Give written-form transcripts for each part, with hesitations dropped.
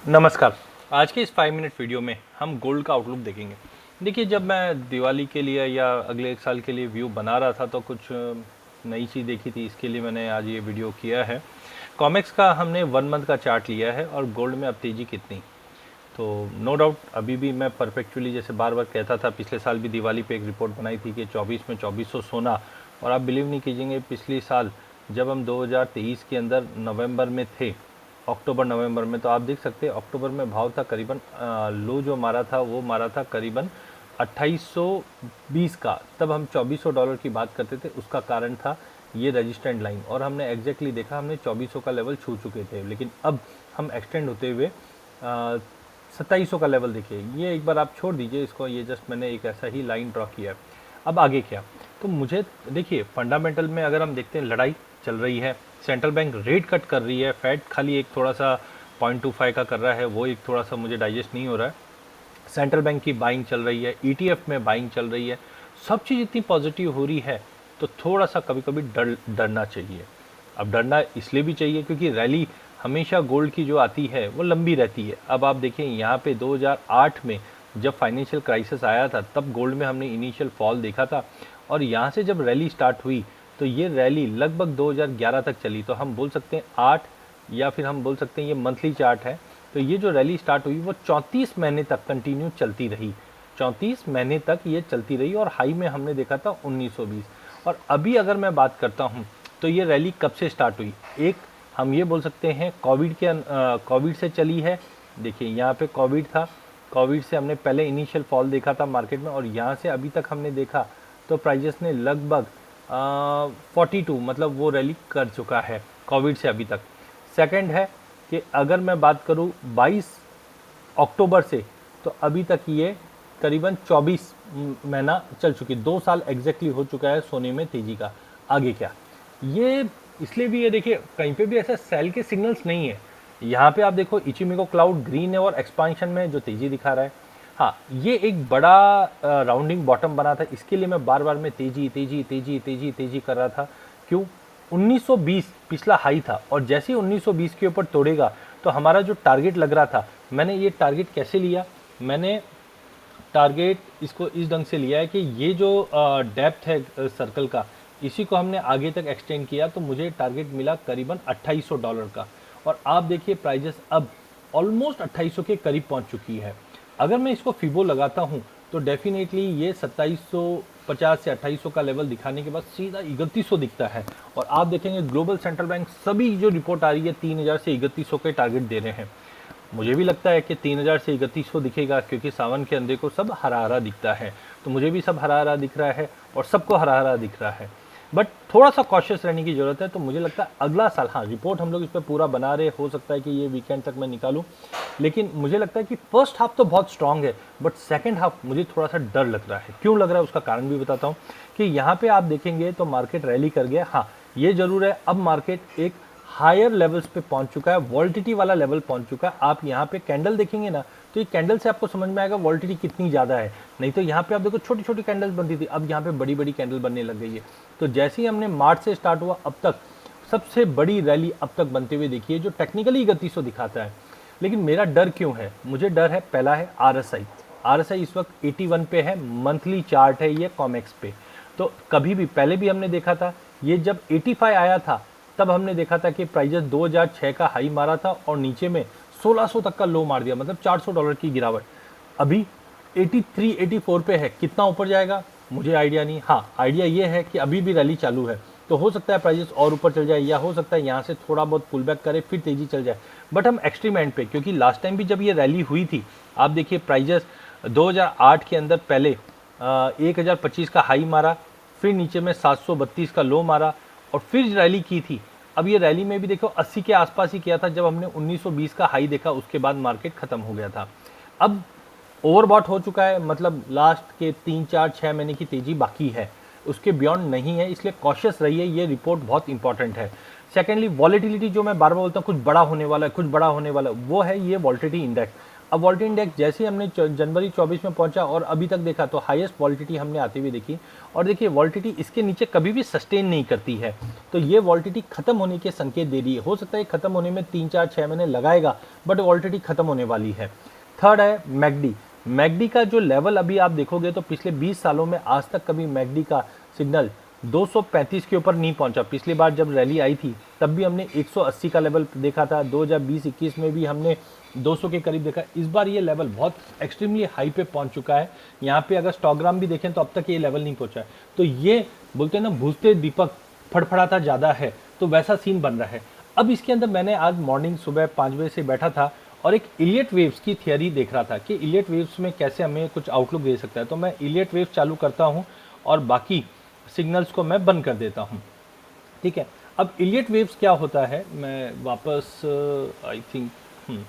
नमस्कार। आज के इस 5 मिनट वीडियो में हम गोल्ड का आउटलुक देखेंगे। देखिए, जब मैं दिवाली के लिए या अगले 1 साल के लिए व्यू बना रहा था तो कुछ नई चीज़ देखी थी, इसके लिए मैंने आज ये वीडियो किया है। कॉमेक्स का हमने 1 मंथ का चार्ट लिया है और गोल्ड में अब तेज़ी कितनी। तो नो डाउट अभी भी मैं परफेक्चुअली जैसे बार बार कहता था, पिछले साल भी दिवाली पे एक रिपोर्ट बनाई थी कि 24 में 2400 सोना। और आप बिलीव नहीं कीजिएंगे, पिछले साल जब हम 2023 के अंदर नवंबर में थे, अक्टूबर नवंबर में, तो आप देख सकते हैं अक्टूबर में भाव था करीबन लो जो मारा था वो मारा था करीबन 2820 का। तब हम $2400 की बात करते थे, उसका कारण था ये रेजिस्टेंट लाइन, और हमने एग्जैक्टली देखा हमने 2400 का लेवल छू चुके थे। लेकिन अब हम एक्सटेंड होते हुए 2700 का लेवल देखिए। ये एक बार आप छोड़ दीजिए इसको, ये जस्ट मैंने एक ऐसा ही लाइन ड्रॉ किया है। अब आगे क्या, तो मुझे देखिए फंडामेंटल में अगर हम देखते हैं, लड़ाई चल रही है, सेंट्रल बैंक रेट कट कर रही है, फेड खाली एक थोड़ा सा 0.25 का कर रहा है, वो एक थोड़ा सा मुझे डाइजेस्ट नहीं हो रहा है। सेंट्रल बैंक की बाइंग चल रही है, ईटीएफ में बाइंग चल रही है, सब चीज़ इतनी पॉजिटिव हो रही है, तो थोड़ा सा कभी कभी डरना चाहिए। अब डरना इसलिए भी चाहिए क्योंकि रैली हमेशा गोल्ड की जो आती है वो लंबी रहती है। अब आप देखें यहाँ पे 2008 में जब फाइनेंशियल क्राइसिस आया था, तब गोल्ड में हमने इनिशियल फॉल देखा था, और यहाँ से जब रैली स्टार्ट हुई तो ये रैली लगभग 2011 तक चली। तो हम बोल सकते हैं 8, या फिर हम बोल सकते हैं ये मंथली चार्ट है, तो ये जो रैली स्टार्ट हुई वो 34 महीने तक कंटिन्यू चलती रही। 34 महीने तक ये चलती रही, और हाई में हमने देखा था 1920। और अभी अगर मैं बात करता हूँ तो ये रैली कब से स्टार्ट हुई, एक हम ये बोल सकते हैं कोविड से चली है। देखिए यहाँ पे कोविड था, कोविड से हमने पहले इनिशियल फॉल देखा था मार्केट में, और यहाँ से अभी तक हमने देखा तो प्राइजेस ने लगभग 42 मतलब वो रैली कर चुका है कोविड से अभी तक। सेकंड है कि अगर मैं बात करूँ 22 अक्टूबर से, तो अभी तक ये करीबन 24 महीना चल चुकी, 2 साल एग्जैक्टली हो चुका है सोने में तेजी का। आगे क्या, ये इसलिए भी ये देखिए कहीं पे भी ऐसा सेल के सिग्नल्स नहीं है। यहाँ पे आप देखो इचिमिको क्लाउड ग्रीन है और एक्सपांशन में जो तेजी दिखा रहा है। हाँ, ये एक बड़ा राउंडिंग बॉटम बना था, इसके लिए मैं बार बार में तेजी तेजी तेजी तेजी तेजी कर रहा था। क्यों, 1920 पिछला हाई था, और जैसे ही 1920 के ऊपर तोड़ेगा तो हमारा जो टारगेट लग रहा था, मैंने ये टारगेट कैसे लिया, मैंने टारगेट इसको इस ढंग से लिया है कि ये जो डेप्थ है सर्कल का, इसी को हमने आगे तक एक्सटेंड किया, तो मुझे टारगेट मिला करीबन $2800 का। और आप देखिए प्राइजेस अब ऑलमोस्ट 2800 के करीब पहुंच चुकी है। अगर मैं इसको फिबो लगाता हूं तो डेफिनेटली ये 2750 से 2800 का लेवल दिखाने के बाद सीधा 3100 दिखता है। और आप देखेंगे ग्लोबल सेंट्रल बैंक सभी जो रिपोर्ट आ रही है 3000 से 3100 के टारगेट दे रहे हैं। मुझे भी लगता है कि 3000 से 3100 दिखेगा, क्योंकि सावन के अंधे को सब हरा हरा दिखता है, तो मुझे भी सब हरा हरा दिख रहा है और सबको हरा हरा दिख रहा है। बट थोड़ा सा कॉशियस रहने की ज़रूरत है। तो मुझे लगता है अगला साल, हाँ रिपोर्ट हम लोग इस पर पूरा बना रहे, हो सकता है कि ये वीकेंड तक मैं निकालूं, लेकिन मुझे लगता है कि फर्स्ट हाफ तो बहुत स्ट्रांग है, बट सेकंड हाफ मुझे थोड़ा सा डर लग रहा है। क्यों लग रहा है उसका कारण भी बताता हूँ। कि यहाँ पे आप देखेंगे तो मार्केट रैली कर गया, हाँ ये जरूर है, अब मार्केट एक हायर लेवल्स पे पहुंच चुका है, वॉल्टिटी वाला लेवल पहुंच चुका है। आप यहाँ पे कैंडल देखेंगे ना, तो ये कैंडल से आपको समझ में आएगा वॉल्टिटी कितनी ज़्यादा है। नहीं तो यहाँ पे आप देखो छोटी छोटी कैंडल्स बनती थी, अब यहाँ पे बड़ी बड़ी कैंडल बनने लग गई है। तो जैसे ही हमने मार्च से स्टार्ट हुआ अब तक सबसे बड़ी रैली अब तक बनते हुए देखी है, जो टेक्निकली 3100 दिखाता है। लेकिन मेरा डर क्यों है, मुझे डर है, पहला है आरएसआई इस वक्त 81 पे है, मंथली चार्ट है ये कॉमेक्स पे। तो कभी भी पहले भी हमने देखा था, ये जब 85 आया था तब हमने देखा था कि प्राइजेस 2006 का हाई मारा था और नीचे में 1600 तक का लो मार दिया, मतलब $400 की गिरावट। अभी 83 84 पे है, कितना ऊपर जाएगा मुझे आइडिया नहीं। हाँ आइडिया ये है कि अभी भी रैली चालू है, तो हो सकता है प्राइजेस और ऊपर चल जाए, या हो सकता है यहाँ से थोड़ा बहुत पुल बैक करे फिर तेजी चल जाए। बट हम एक्सट्रीम एंड पे, क्योंकि लास्ट टाइम भी जब ये रैली हुई थी, आप देखिए प्राइजेस 2008 के अंदर पहले 1025 का हाई मारा, फिर नीचे में 732 का लो मारा, और फिर रैली की थी। अब ये रैली में भी देखो 80 के आसपास ही किया था, जब हमने 1920 का हाई देखा उसके बाद मार्केट खत्म हो गया था। अब ओवरबॉट हो चुका है, मतलब लास्ट के 3 4 6 महीने की तेजी बाकी है, उसके बियॉन्ड नहीं है, इसलिए कॉशियस रहिए, ये रिपोर्ट बहुत इंपॉर्टेंट है। सेकेंडली वॉलेटिलिटी, जो मैं बार बार बोलता हूँ कुछ बड़ा होने वाला है कुछ बड़ा होने वाला है, वो है ये वॉलेटिलिटी इंडेक्स। अब वॉल्टिटी इंडेक्स जैसे ही हमने जनवरी 24 में पहुंचा और अभी तक देखा तो हाईएस्ट वॉल्टिटी हमने आते हुए देखी, और देखिए वॉल्टिटी इसके नीचे कभी भी सस्टेन नहीं करती है, तो ये वॉल्टिटी खत्म होने के संकेत दे रही है। हो सकता है खत्म होने में 3, 4, 6 महीने लगाएगा, बट वॉल्टिटी खत्म होने वाली है। थर्ड है मैकडी। मैकडी का जो लेवल अभी आप देखोगे तो पिछले 20 सालों में आज तक कभी मैकडी का सिग्नल 235 के ऊपर नहीं पहुंचा। पिछली बार जब रैली आई थी तब भी हमने 180 का लेवल देखा था, 2020-21 में भी हमने 200 के करीब देखा। इस बार ये लेवल बहुत एक्सट्रीमली हाई पे पहुंच चुका है। यहाँ पे अगर स्टॉकग्राम भी देखें तो अब तक ये लेवल नहीं पहुंचा है। तो ये बोलते हैं ना, भूजते दीपक फड़फड़ाता ज़्यादा है, तो वैसा सीन बन रहा है। अब इसके अंदर मैंने आज मॉर्निंग सुबह 5 बजे से बैठा था और एक इलियट वेव्स की थियरी देख रहा था कि इलियट वेव्स में कैसे हमें कुछ आउटलुक दे सकता है। तो मैं इलियट वेव्स चालू करता हूँ और बाकी सिग्नल्स को मैं बंद कर देता हूँ, ठीक है। अब इलियट वेव्स क्या होता है, मैं वापस आई थिंक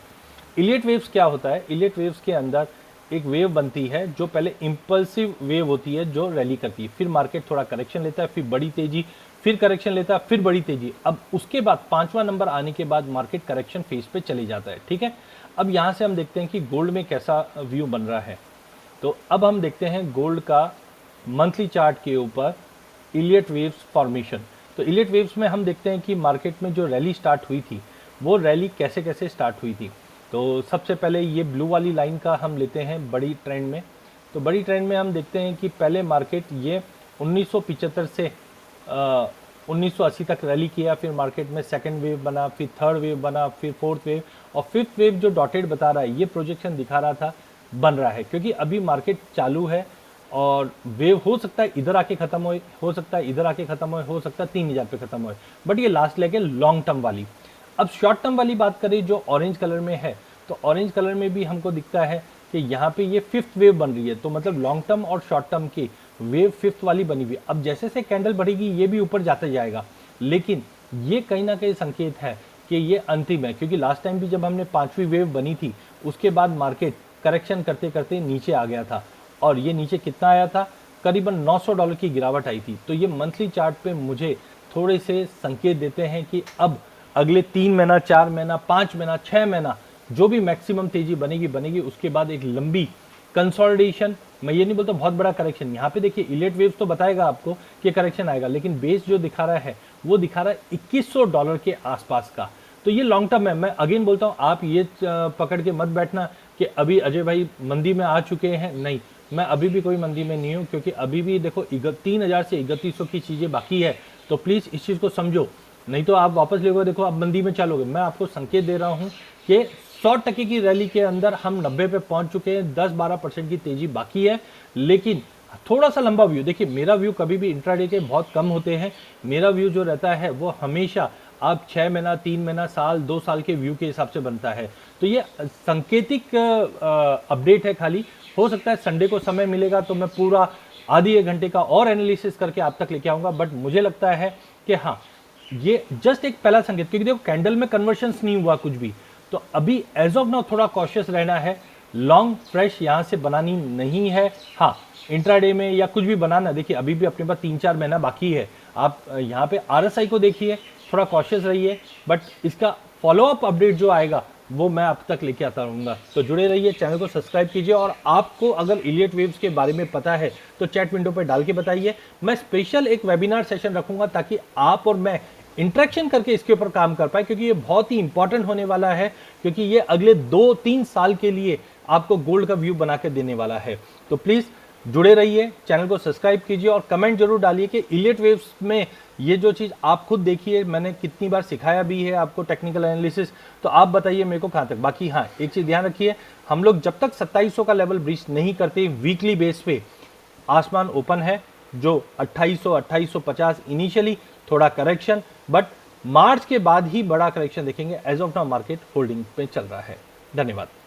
इलियट वेव्स क्या होता है। इलियट वेव्स के अंदर एक वेव बनती है जो पहले इम्पल्सिव वेव होती है जो रैली करती है, फिर मार्केट थोड़ा करेक्शन लेता है, फिर बड़ी तेजी, फिर करेक्शन लेता है, फिर बड़ी तेजी। अब उसके बाद 5वां नंबर आने के बाद मार्केट करेक्शन फेज पे चले जाता है, ठीक है। अब यहाँ से हम देखते हैं कि गोल्ड में कैसा व्यू बन रहा है। तो अब हम देखते हैं गोल्ड का मंथली चार्ट के ऊपर इलियट वेव्स फॉर्मेशन। तो इलियट वेव्स में हम देखते हैं कि मार्केट में जो रैली स्टार्ट हुई थी वो रैली कैसे कैसे स्टार्ट हुई थी। तो सबसे पहले ये ब्लू वाली लाइन का हम लेते हैं बड़ी ट्रेंड में। तो बड़ी ट्रेंड में हम देखते हैं कि पहले मार्केट ये 1975 से 1980 तक रैली किया, फिर मार्केट में सेकंड वेव बना, फिर थर्ड वेव बना, फिर फोर्थ वेव, और फिफ्थ वेव जो डॉटेड बता रहा है, ये प्रोजेक्शन दिखा रहा था, बन रहा है। क्योंकि अभी मार्केट चालू है और वेव हो सकता है इधर आके खत्म हो सकता है इधर आके खत्म हो सकता है 3000 पे खत्म हो, बट ये लास्ट लेग है लॉन्ग टर्म वाली। अब शॉर्ट टर्म वाली बात करें जो ऑरेंज कलर में है, तो ऑरेंज कलर में भी हमको दिखता है कि यहाँ पे ये फिफ्थ वेव बन रही है। तो मतलब लॉन्ग टर्म और शॉर्ट टर्म की वेव फिफ्थ वाली बनी हुई है। अब जैसे जैसे कैंडल बढ़ेगी ये भी ऊपर जाता जाएगा, लेकिन ये कहीं ना कहीं संकेत है कि ये अंतिम है। क्योंकि लास्ट टाइम भी जब हमने 5वीं वेव बनी थी उसके बाद मार्केट करेक्शन करते करते नीचे आ गया था, और ये नीचे कितना आया था, करीबन $900 की गिरावट आई थी। तो ये मंथली चार्ट पे मुझे थोड़े से संकेत देते हैं कि अब अगले 3 महीना, 4 महीना, 5 महीना, 6 महीना जो भी मैक्सिमम तेजी बनेगी, उसके बाद एक लंबी कंसोलिडेशन। मैं ये नहीं बोलता बहुत बड़ा करेक्शन। यहाँ पे देखिए इलियट वेव्स तो बताएगा आपको कि करेक्शन आएगा, लेकिन बेस जो दिखा रहा है वो दिखा रहा है $2100 के आसपास का। तो ये लॉन्ग टर्म है। मैं अगेन बोलता हूँ, आप ये पकड़ के मत बैठना कि अभी अजय भाई मंदी में आ चुके हैं। नहीं, मैं अभी भी कोई मंदी में नहीं हूँ, क्योंकि अभी भी देखो 3000 से 3100 की चीज़ें बाकी है। तो प्लीज़ इस चीज़ को समझो, नहीं तो आप वापस लेगो, देखो आप मंदी में चलोगे। मैं आपको संकेत दे रहा हूँ कि 100% की रैली के अंदर हम 90 पे पहुंच चुके हैं, 10-12% की तेजी बाकी है, लेकिन थोड़ा सा लंबा व्यू। देखिए मेरा व्यू कभी भी इंट्राडे के बहुत कम होते हैं। मेरा व्यू जो रहता है वो हमेशा आप 6 महीना, 3 महीना, साल, 2 साल के व्यू के हिसाब से बनता है। तो ये सांकेतिक अपडेट है खाली। हो सकता है संडे को समय मिलेगा तो मैं पूरा आधी 1 घंटे का और एनालिसिस करके आप तक लेके आऊँगा, बट मुझे लगता है कि हाँ, ये जस्ट एक पहला संकेत। क्योंकि देखो कैंडल में कन्वर्शंस नहीं हुआ कुछ भी, तो अभी एज ऑफ नाउ थोड़ा कॉशियस रहना है। लॉन्ग फ्रेश यहाँ से बनानी नहीं है। हाँ, इंट्राडे में या कुछ भी बनाना, देखिए अभी भी अपने पास 3-4 महीना बाकी है। आप यहाँ पे RSI को देखिए, थोड़ा कॉशियस रहिए, बट इसका फॉलोअप अपडेट जो आएगा वो मैं आप तक लेके आता रहूँगा। तो जुड़े रहिए, चैनल को सब्सक्राइब कीजिए, और आपको अगर इलियट वेव्स के बारे में पता है तो चैट विंडो पर डाल के बताइए। मैं स्पेशल एक वेबिनार सेशन रखूँगा ताकि आप और मैं इंटरेक्शन करके इसके ऊपर काम कर पाए, क्योंकि ये बहुत ही इंपॉर्टेंट होने वाला है। क्योंकि ये अगले 2-3 साल के लिए आपको गोल्ड का व्यू बना के देने वाला है। तो प्लीज़ जुड़े रहिए, चैनल को सब्सक्राइब कीजिए, और कमेंट जरूर डालिए कि इलियट वेव्स में ये जो चीज़ आप खुद देखिए, मैंने कितनी बार सिखाया भी है आपको टेक्निकल एनालिसिस, तो आप बताइए मेरे को कहाँ तक। बाकी हाँ, एक चीज़ ध्यान रखिए, हम लोग जब तक 2700 का लेवल ब्रीच नहीं करते वीकली बेस पे, आसमान ओपन है। जो 2800, 2850 इनिशियली थोड़ा करेक्शन, बट मार्च के बाद ही बड़ा करेक्शन देखेंगे। As of now market holding पे चल रहा है। धन्यवाद।